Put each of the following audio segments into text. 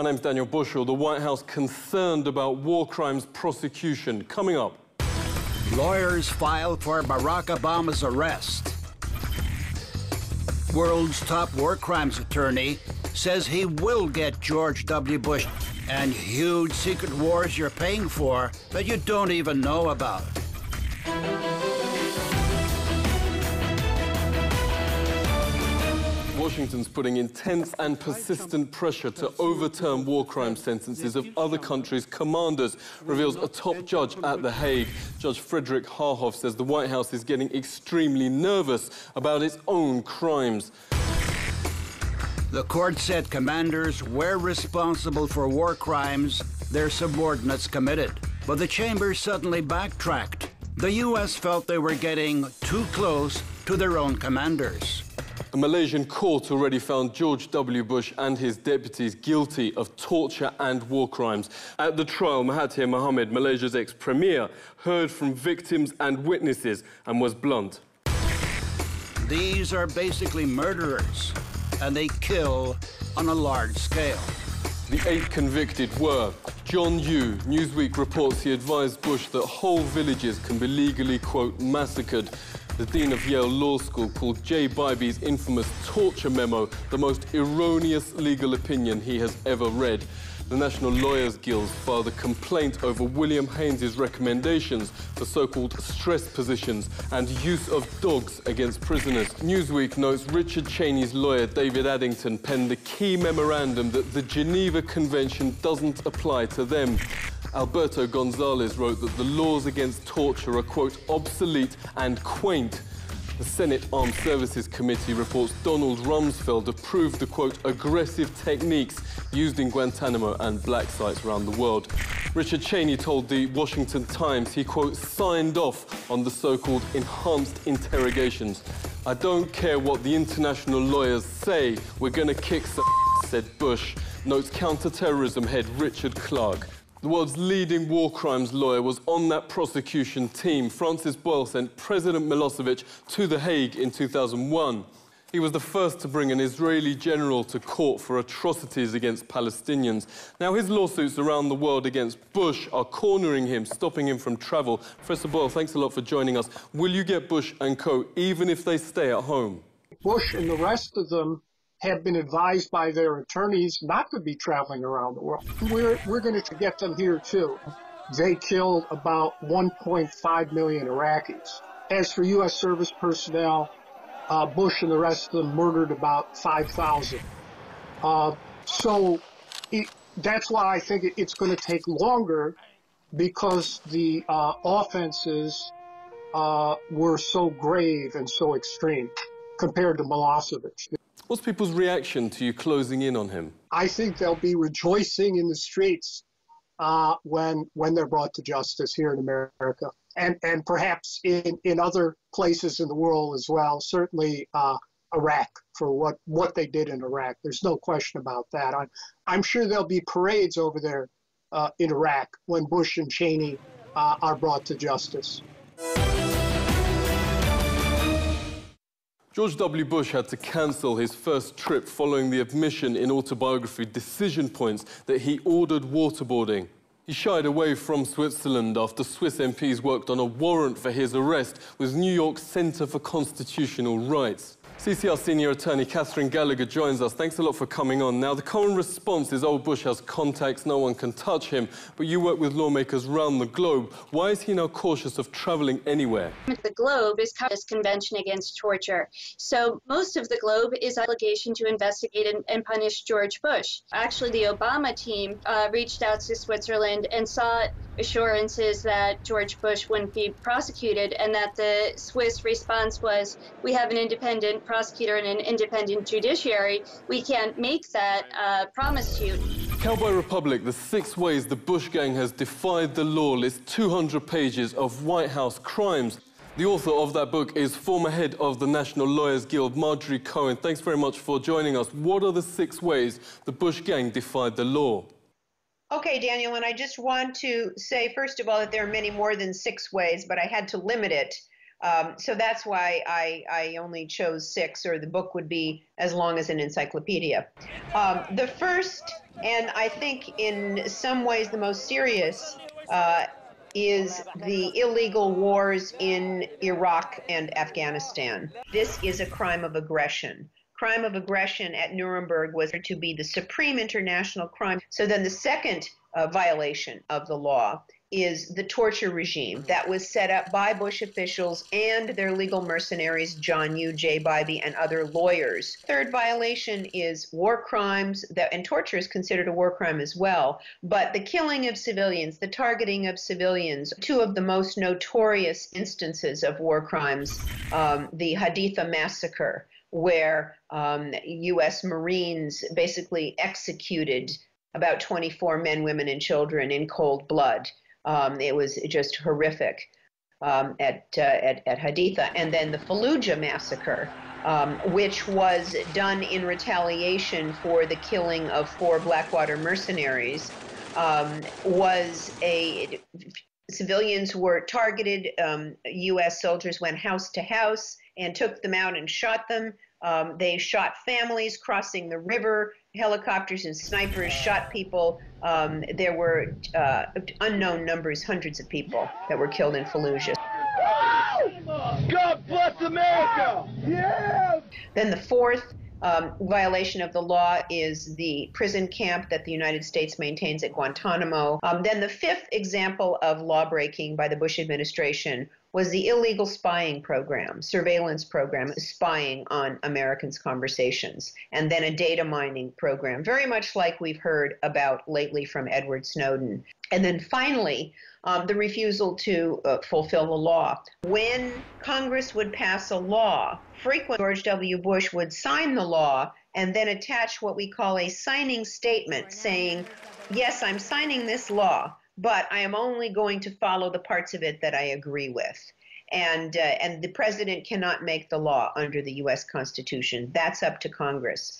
My name's Daniel Bushell. The White House concerned about war crimes prosecution. Coming up. Lawyers file for Barack Obama's arrest. World's top war crimes attorney says he will get George W. Bush. And huge secret wars you're paying for that you don't even know about. Washington's putting intense and persistent pressure to overturn war crime sentences of other countries' commanders, reveals a top judge at The Hague. Judge Frederick Harhoff says the White House is getting extremely nervous about its own crimes. The court said commanders were responsible for war crimes their subordinates committed. But the chamber suddenly backtracked. The U.S. felt they were getting too close to their own commanders. A Malaysian court already found George W. Bush and his deputies guilty of torture and war crimes. At the trial, Mahathir Mohamad, Malaysia's ex-premier, heard from victims and witnesses and was blunt. These are basically murderers, and they kill on a large scale. The 8 convicted were John Yoo. Newsweek reports he advised Bush that whole villages can be legally, quote, massacred. The dean of Yale Law School called Jay Bybee's infamous torture memo the most erroneous legal opinion he has ever read. The National Lawyers Guild filed a complaint over William Haynes's recommendations for so-called stress positions and use of dogs against prisoners. Newsweek notes Richard Cheney's lawyer David Addington penned a key memorandum that the Geneva Convention doesn't apply to them. Alberto Gonzalez wrote that the laws against torture are, quote, obsolete and quaint. The Senate Armed Services Committee reports Donald Rumsfeld approved the, quote, aggressive techniques used in Guantanamo and black sites around the world. Richard Cheney told the Washington Times he, quote, signed off on the so-called enhanced interrogations. I don't care what the international lawyers say, we're going to kick some said Bush, notes counter-terrorism head Richard Clarke. The world's leading war crimes lawyer was on that prosecution team. Francis Boyle sent President Milosevic to The Hague in 2001. He was the first to bring an Israeli general to court for atrocities against Palestinians. Now, his lawsuits around the world against Bush are cornering him, stopping him from travel. Professor Boyle, thanks a lot for joining us. Will you get Bush and co, even if they stay at home? Bush and the rest of them have been advised by their attorneys not to be traveling around the world. We're going to get them here, too. They killed about 1.5 million Iraqis. As for U.S. service personnel, Bush and the rest of them murdered about 5,000. That's why I think it's going to take longer, because the offenses were so grave and so extreme compared to Milosevic. What's people's reaction to you closing in on him? I think they'll be rejoicing in the streets when they're brought to justice here in America, and perhaps in other places in the world as well. Certainly Iraq, for what they did in Iraq. There's no question about that. I'm sure there'll be parades over there in Iraq when Bush and Cheney are brought to justice. George W. Bush had to cancel his first trip following the admission in autobiography Decision Points that he ordered waterboarding. He shied away from Switzerland after Swiss MPs worked on a warrant for his arrest with New York's Center for Constitutional Rights. CCR senior attorney Catherine Gallagher joins us. Thanks a lot for coming on. Now, the common response is, oh, Bush has contacts, no one can touch him. But you work with lawmakers around the globe. Why is he now cautious of traveling anywhere? The globe is this Convention Against Torture. So most of the globe is an obligation to investigate and punish George Bush. Actually, the Obama team reached out to Switzerland and sought assurances that George Bush wouldn't be prosecuted, and that the Swiss response was, we have an independent prosecutor and an independent judiciary. We can't make that promise to you. Cowboy Republic, the 6 ways the Bush gang has defied the law, lists 200 pages of White House crimes. The author of that book is former head of the National Lawyers Guild, Marjorie Cohen. Thanks very much for joining us. What are the 6 ways the Bush gang defied the law? Okay, Daniel, and I just want to say, first of all, that there are many more than 6 ways, but I had to limit it So that's why I only chose 6, or the book would be as long as an encyclopedia. The first, and I think in some ways the most serious, is the illegal wars in Iraq and Afghanistan. This is a crime of aggression. Crime of aggression at Nuremberg was to be the supreme international crime. So then the second violation of the law is the torture regime that was set up by Bush officials and their legal mercenaries, John Yoo, Jay Bybee, and other lawyers. Third violation is war crimes, and torture is considered a war crime as well. But the killing of civilians, the targeting of civilians, 2 of the most notorious instances of war crimes, the Haditha massacre, where U.S. Marines basically executed about 24 men, women, and children in cold blood. It was just horrific at Haditha. And then the Fallujah massacre, which was done in retaliation for the killing of 4 Blackwater mercenaries, civilians were targeted. U.S. soldiers went house to house and took them out and shot them. They shot families crossing the river. Helicopters and snipers shot people. There were unknown numbers, hundreds of people that were killed in Fallujah. God bless America! Yeah! Then the fourth violation of the law is the prison camp that the United States maintains at Guantanamo. Then the fifth example of law breaking by the Bush administration was the illegal spying program, surveillance program, spying on Americans' conversations, and then a data mining program, very much like we've heard about lately from Edward Snowden. And then finally, the refusal to fulfill the law. When Congress would pass a law, frequently George W. Bush would sign the law and then attach what we call a signing statement saying, yes, I'm signing this law, but I am only going to follow the parts of it that I agree with. And the president cannot make the law under the U.S. Constitution. That's up to Congress.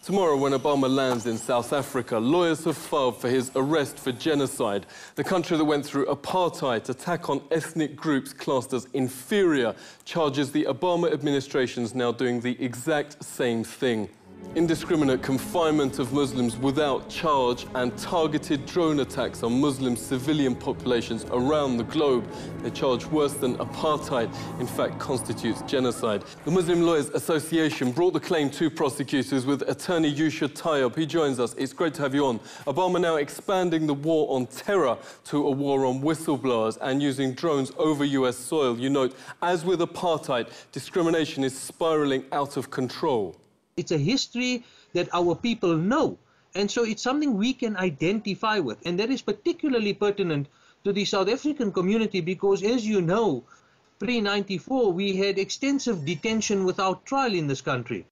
Tomorrow, when Obama lands in South Africa, lawyers have filed for his arrest for genocide. The country that went through apartheid, attack on ethnic groups classed as inferior, charges the Obama administration's now doing the exact same thing. Indiscriminate confinement of Muslims without charge and targeted drone attacks on Muslim civilian populations around the globe. They charge worse than apartheid, in fact, constitutes genocide. The Muslim Lawyers Association brought the claim to prosecutors with attorney Yusha Tayyab. He joins us. It's great to have you on. Obama now expanding the war on terror to a war on whistleblowers and using drones over US soil. You note, as with apartheid, discrimination is spiraling out of control. It's a history that our people know, and so it's something we can identify with, and that is particularly pertinent to the South African community because, as you know, pre-94 we had extensive detention without trial in this country,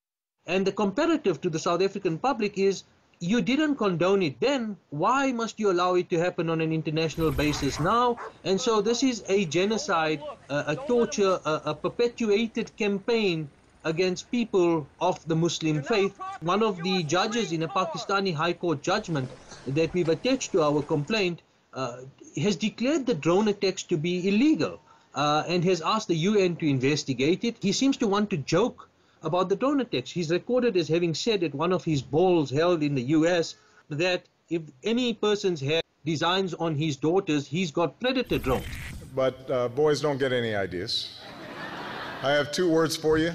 and the comparative to the South African public is you didn't condone it then, why must you allow it to happen on an international basis now? And so this is a genocide, a torture, a perpetuated campaign against people of the Muslim faith. One of the judges in a Pakistani High Court judgment that we've attached to our complaint has declared the drone attacks to be illegal and has asked the UN to investigate it. He seems to want to joke about the drone attacks. He's recorded as having said at one of his balls held in the US that if any person's had designs on his daughters, he's got predator drones. But boys don't get any ideas. I have 2 words for you.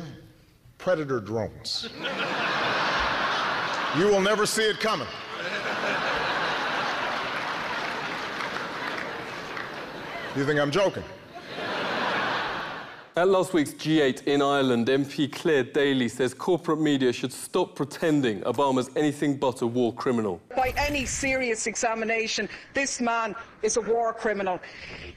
Predator drones. You will never see it coming. You think I'm joking? At last week's G8 in Ireland, MP Claire Daly says corporate media should stop pretending Obama's anything but a war criminal. By any serious examination, this man is a war criminal.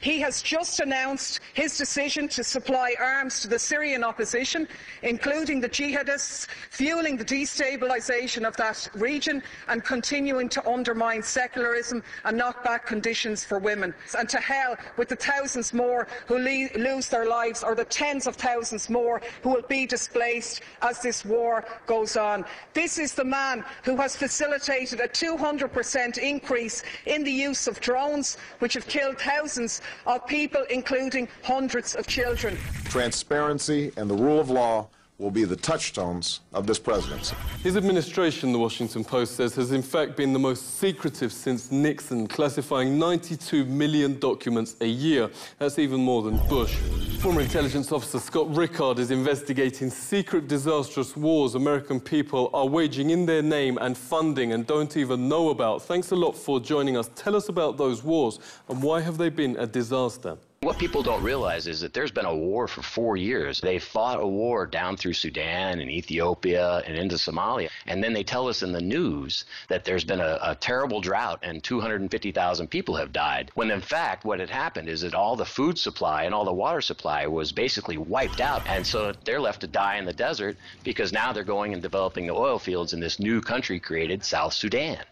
He has just announced his decision to supply arms to the Syrian opposition, including the jihadists, fueling the destabilisation of that region and continuing to undermine secularism and knock back conditions for women. And to hell with the thousands more who lose their lives, or the tens of thousands more who will be displaced as this war goes on. This is the man who has facilitated a 200% increase in the use of drones Warrants, which have killed thousands of people, including hundreds of children. Transparency and the rule of law will be the touchstones of this presidency. His administration, the Washington Post says, has in fact been the most secretive since Nixon, classifying 92 million documents a year. That's even more than Bush. Former intelligence officer Scott Rickard is investigating secret, disastrous wars American people are waging in their name and funding and don't even know about. Thanks a lot for joining us. Tell us about those wars and why have they been a disaster? What people don't realize is that there's been a war for 4 years. They fought a war down through Sudan and Ethiopia and into Somalia. And then they tell us in the news that there's been a terrible drought and 250,000 people have died. When in fact, what had happened is that all the food supply and all the water supply was basically wiped out. And so they're left to die in the desert because now they're going and developing the oil fields in this new country created South Sudan.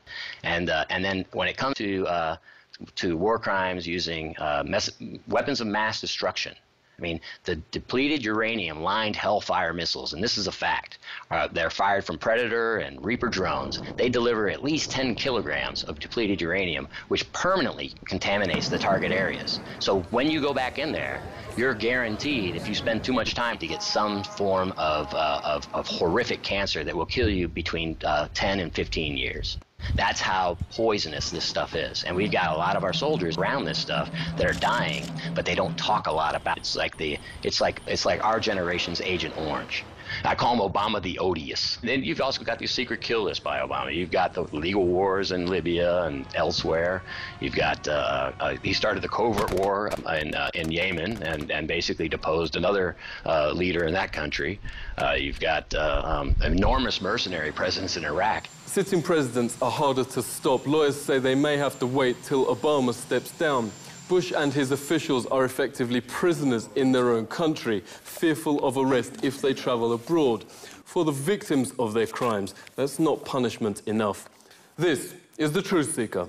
And then when it comes to war crimes using weapons of mass destruction. I mean, the depleted uranium-lined Hellfire missiles, and this is a fact, they're fired from Predator and Reaper drones. They deliver at least 10 kilograms of depleted uranium, which permanently contaminates the target areas. So when you go back in there, you're guaranteed, if you spend too much time, to get some form of horrific cancer that will kill you between 10 and 15 years. That's how poisonous this stuff is. And we've got a lot of our soldiers around this stuff that are dying, but they don't talk a lot about it. It's like our generation's Agent Orange. I call him Obama the Odious. Then you've also got these secret kill lists by Obama. You've got the legal wars in Libya and elsewhere. You've got, he started the covert war in Yemen and basically deposed another leader in that country. You've got enormous mercenary presence in Iraq. Sitting presidents are harder to stop. Lawyers say they may have to wait till Obama steps down. Bush and his officials are effectively prisoners in their own country, fearful of arrest if they travel abroad. For the victims of their crimes, that's not punishment enough. This is The Truth Seeker.